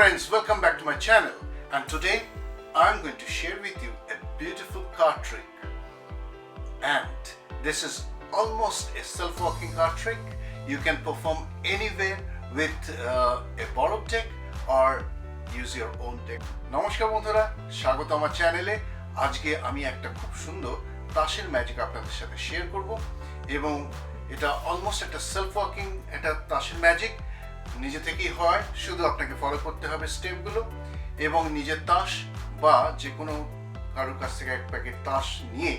friends, welcome back to my channel, and today I'm going to share with you a beautiful card trick. And this is almost a self-walking card trick. You can perform anywhere with a borrowed deck or use your own deck. নমস্কার বন্ধুরা, স্বাগত আমার চ্যানেলে। আজকে আমি একটা খুব সুন্দর তাসের ম্যাজিক আপনাদের সাথে শেয়ার করব এবং এটা অলমোস্ট একটা সেলফ-ওয়াকিং একটা তাসের ম্যাজিক। নিজে থেকেই হয়, শুধু আপনাকে ফলো করতে হবে স্টেপগুলো এবং নিজের তাস বা যে কোনো কারোর কাছ থেকে এক প্যাকেট তাস নিয়ে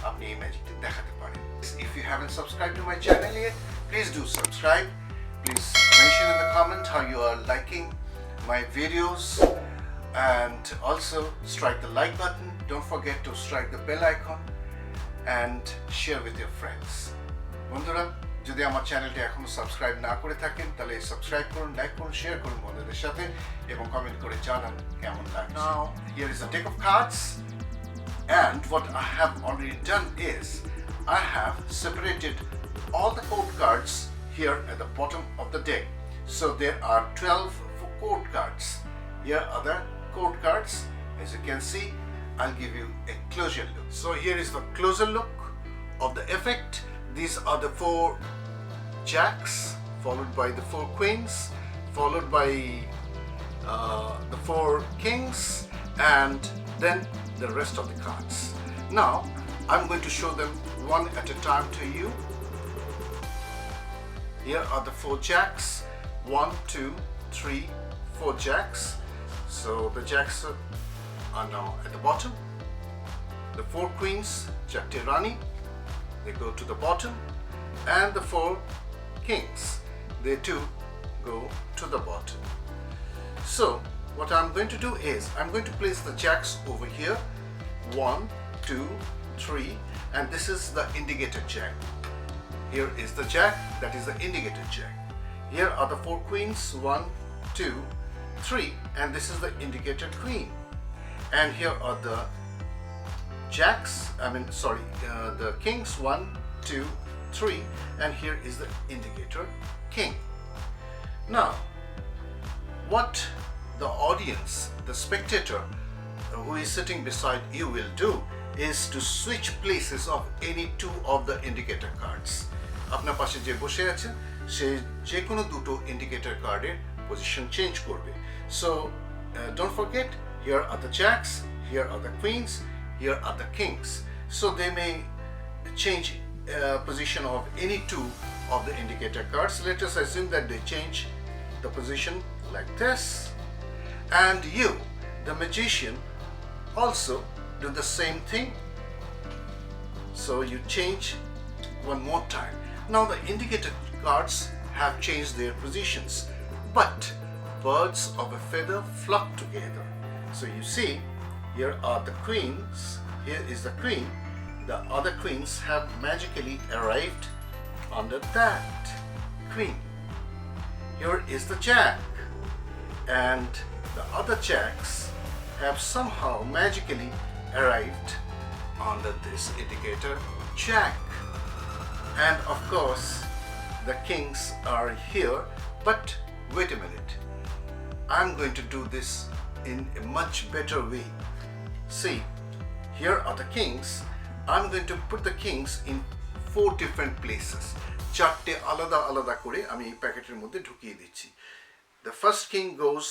আপনি এই ম্যাজিকটি দেখাতে পারেন। If you haven't subscribed to my channel yet, please do subscribe. Please mention in the comment how you are liking my videos and also strike the like button. Don't forget to strike the bell icon and share with your friends. বন্ধুরা, যদি আমার চ্যানেলটি এখনো subscribe না করে থাকেন তাহলে subscribe করুন, লাইক করুন, শেয়ার করুন বন্ধুদের সাথে এবং কমেন্ট করে জানান কেমন লাগে। Now here is a deck of cards and what I have already done is I have separated all the code cards here at the bottom of the deck. So there are 12 code cards. Here are the code cards. As you can see, I'll give you a closer look. So here is the closer look of the effect. These are the 4 jacks, followed by the 4 queens, followed by the 4 kings, and then the rest of the cards. Now I'm going to show them one at a time to you. Here are the 4 jacks. 1, 2, 3, 4 jacks. So the jacks are now at the bottom. The 4 queens, Jack Rani, they go to the bottom, and the 4 kings, they too go to the bottom. So what I'm going to do is I'm going to place the jacks over here, 1, 2, 3, and this is the indicator jack. Here is the jack, that is the indicator jack. Here are the 4 queens, 1, 2, 3, and this is the indicator queen. And here are the jacks, the kings, 1, 2, 3, and here is the indicator king. Now, what the audience, the spectator who is sitting beside you will do is to switch places of any 2 of the indicator cards. আপনার পাশে যে বসে আছে সে যে কোনো দুটো indicator কার্ডের position change করবে। So don't forget, here are the jacks, here are the queens, here are the kings. So they may change position of any 2 of the indicator cards. Let us assume that they change the position like this, and you, the magician, also do the same thing. So you change one more time. Now the indicator cards have changed their positions, but birds of a feather flock together. So you see, here are the queens, here is the queen, the other queens have magically arrived under that queen. Here is the jack, and the other jacks have somehow magically arrived under this indicator jack. And of course the kings are here, but wait a minute, I'm going to do this in a much better way. See, here are the kings. I'm going to put the kings in 4 different places. চারটে আলাদা আলাদা করে আমি এই প্যাকেটের মধ্যে ঢুকিয়ে দিচ্ছি। The first king goes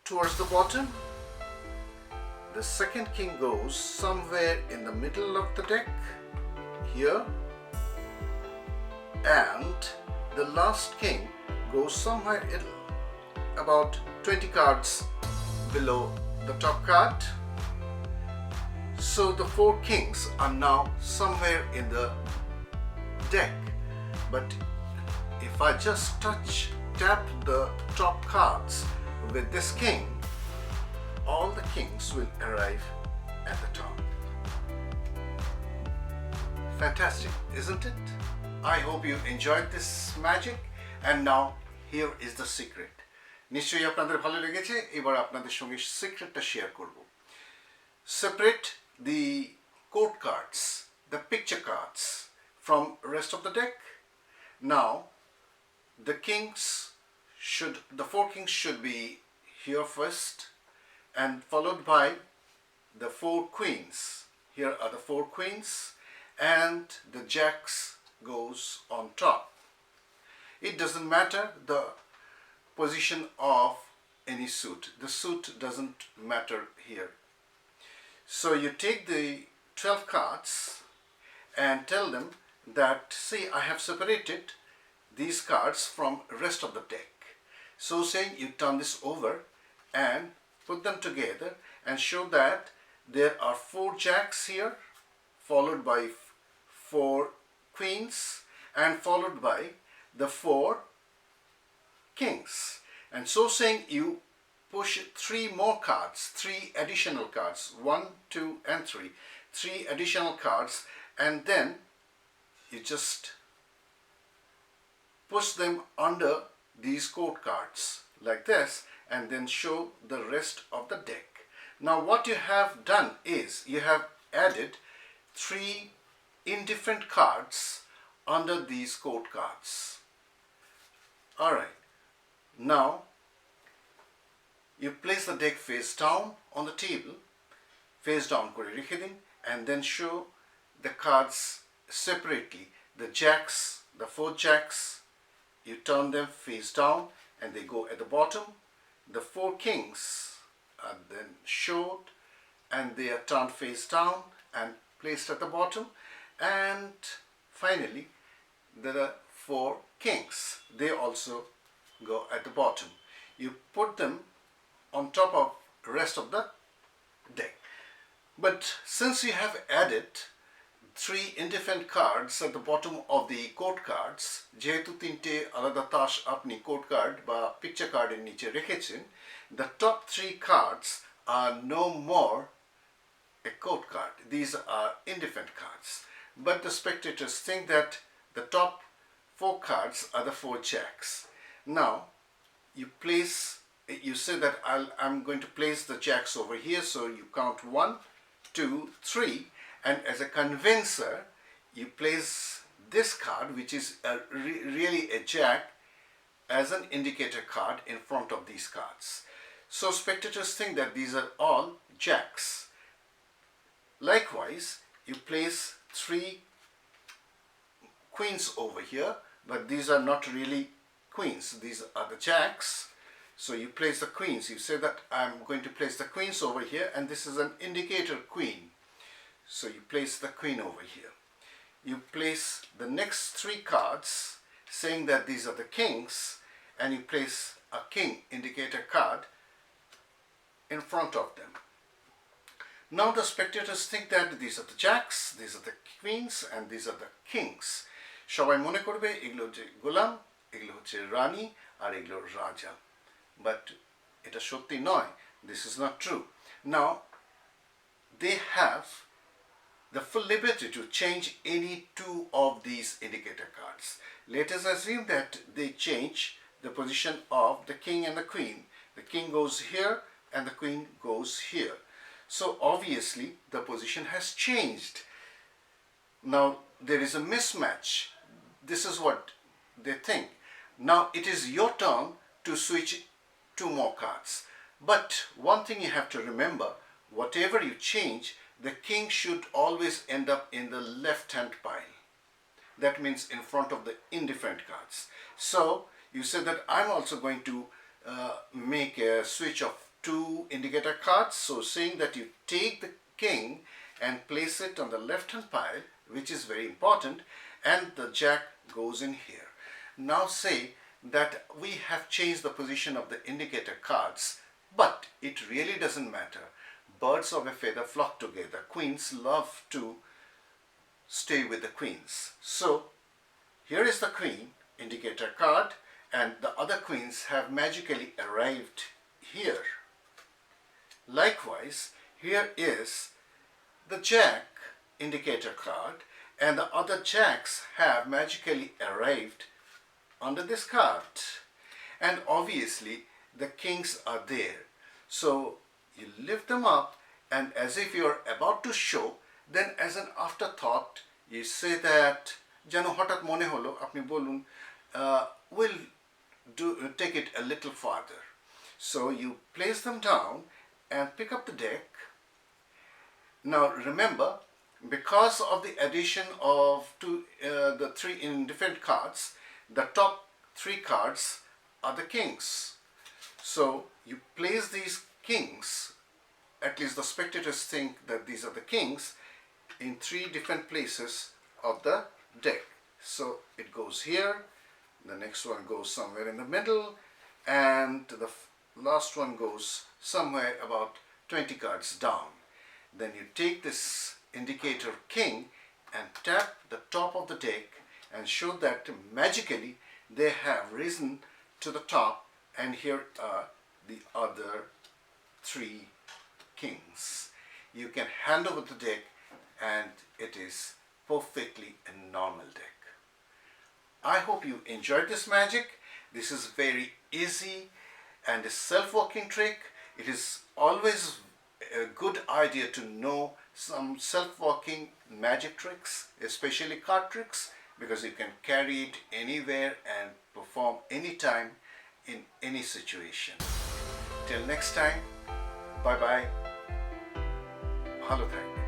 towards the bottom. The second king goes somewhere in the middle of the deck, here. And the last king goes somewhere about 20 cards below the top card. So the 4 kings are now somewhere in the deck, but if I just tap the top cards with this king, all the kings will arrive at the top. Fantastic, isn't it? I hope you enjoyed this magic, and now here is the secret. নিশ্চয়ই আপনাদের ভালো লেগেছে। এবার আপনাদের সঙ্গে সিক্রেটটা share করব। Separate the code cards, the picture cards from rest of the deck. Now the 4 kings should be here first, and followed by the 4 queens. Here are the 4 queens, and the jacks goes on top. It doesn't matter the position of any suit. The suit doesn't matter here. So you take the 12 cards and tell them that, see, I have separated these cards from rest of the deck. So saying, you turn this over and put them together and show that there are 4 jacks here, followed by 4 queens, and followed by the 4 kings. And so saying, you push 3 more cards, 3 additional cards, 1, 2 and 3, 3 additional cards, and then you just push them under these court cards like this, and then show the rest of the deck. Now what you have done is you have added 3 indifferent cards under these court cards. Alright, now you place the deck face down on the table, face down kore rekhe din, and then show the cards separately. The jacks, the 4 jacks, you turn them face down and they go at the bottom. The 4 kings are then showed and they are turned face down and placed at the bottom. And finally the 4 kings, they also go at the bottom. You put them on top of the rest of the deck. But since you have added 3 indifferent cards at the bottom of the court cards, যেহেতু 3টে আলাদা তাস আপনি court card বা picture card এর নিচে রেখেছেন, the top 3 cards are no more a court card. These are indifferent cards. But the spectators think that the top 4 cards are the 4 jacks. Now you say that I'm going to place the jacks over here, so you count 1, 2, 3, and as a convincer you place this card, which is really a jack, as an indicator card in front of these cards. So spectators think that these are all jacks. Likewise, you place 3 queens over here, but these are not really queens, these are the jacks. So you place the queens, you say that I'm going to place the queens over here, and this is an indicator queen. So you place the queen over here. You place the next 3 cards saying that these are the kings, and you place a king indicator card in front of them. Now the spectators think that these are the jacks, these are the queens, and these are the kings. সবাই মনে করবে এগুলো হচ্ছে গোলাম, এগুলো হচ্ছে রানী, আর এগুলো রাজা। But এটা সত্যি নয়. This is not true. Now they have the full liberty to change any 2 of these indicator cards. Let us assume that they change the position of the king and the queen. The king goes here and the queen goes here. So obviously the position has changed. Now there is a mismatch. This is what they think. Now it is your turn to switch 2 more cards. But one thing you have to remember, whatever you change, the king should always end up in the left hand pile. That means in front of the indifferent cards. So you say that I'm also going to make a switch of 2 indicator cards. So saying that you take the king and place it on the left hand pile, which is very important, and the jack goes in here. Now say that we have changed the position of the indicator cards, but it really doesn't matter. Birds of a feather flock together. Queens love to stay with the queens. So here is the queen indicator card, and the other queens have magically arrived here. Likewise, here is the jack indicator card, and the other jacks have magically arrived under this card, and obviously the kings are there. So you lift them up, and as if you're about to show, then as an afterthought you say that jano hotat mone holo apni bolun, we'll take it a little farther. So you place them down and pick up the deck. Now remember, because of the addition of the three indifferent cards, the top three cards are the kings. So you place these kings, at least the spectators think that these are the kings, in three different places of the deck. So it goes here, the next one goes somewhere in the middle, and the last one goes somewhere about 20 cards down. Then you take this indicator king and tap the top of the deck and show that magically they have risen to the top, and here are the other three kings. You can hand over the deck and it is perfectly a normal deck. I hope you enjoyed this magic. This is very easy and a self-working trick. It is always a good idea to know some self-working magic tricks, especially card tricks, because you can carry it anywhere and perform anytime in any situation. Till next time, bye bye. Hello, thank you.